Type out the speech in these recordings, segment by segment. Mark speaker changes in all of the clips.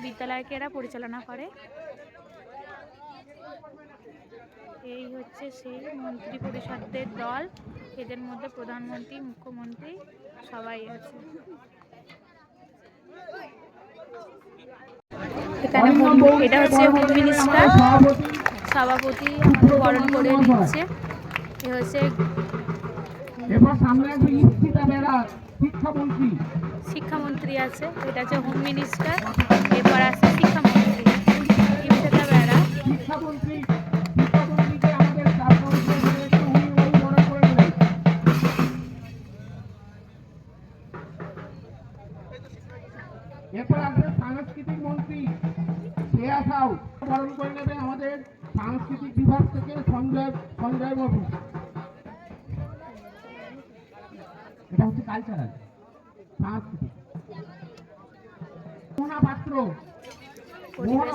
Speaker 1: বিদ্যালয়কে এরা পরিচালনা করে। এই হচ্ছে সেই মন্ত্রী পরিষদের দল, এদের মধ্যে প্রধানমন্ত্রী, মুখ্যমন্ত্রী সবাই আছে। এখানে এটা হচ্ছে হোম মিনিস্টার, সভাপতি আমাদের বরণ করে নিচ্ছে। এ হচ্ছে শিক্ষামন্ত্রী আছে, এটা হচ্ছে হোম মিনিস্টার, এরপর আছে শিক্ষামন্ত্রী ইপসিতা বেরা।
Speaker 2: এরপর আসবে সাংস্কৃতিক মন্ত্রী শ্রেয়া সাউ, বরণ করে নেবে আমাদের সাংস্কৃতিক বিভাগ থেকে সঞ্জয় বাবু। এটা হচ্ছে কালচারাল সাংস্কৃতিক। মোহনা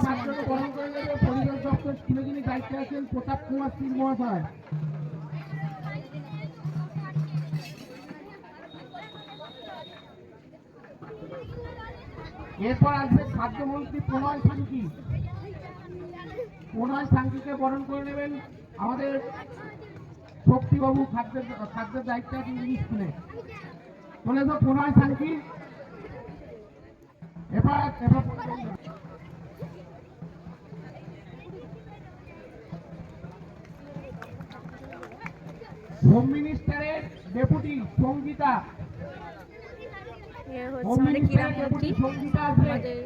Speaker 2: পাত্রকে বরণ করে নেবে পরিবেশ দপ্তর স্কুলে যিনি দায়িত্বে আছেন প্রতাপ কুমার সিং মহাশয়। এরপর আসবে খাদ্যমন্ত্রী প্রণয় সাংকিকে বরণ করে নেবেন আমাদের শক্তিবাবু, খাদ্যের দায়িত্বে আছেন যিনি স্কুলে। চলে তো প্রণয় সাংকি। এবার হোম মিনিস্টারের ডেপুটি সঙ্গীতা,
Speaker 1: হচ্ছে আমাদের ক্রীড়ামন্ত্রী, আমাদের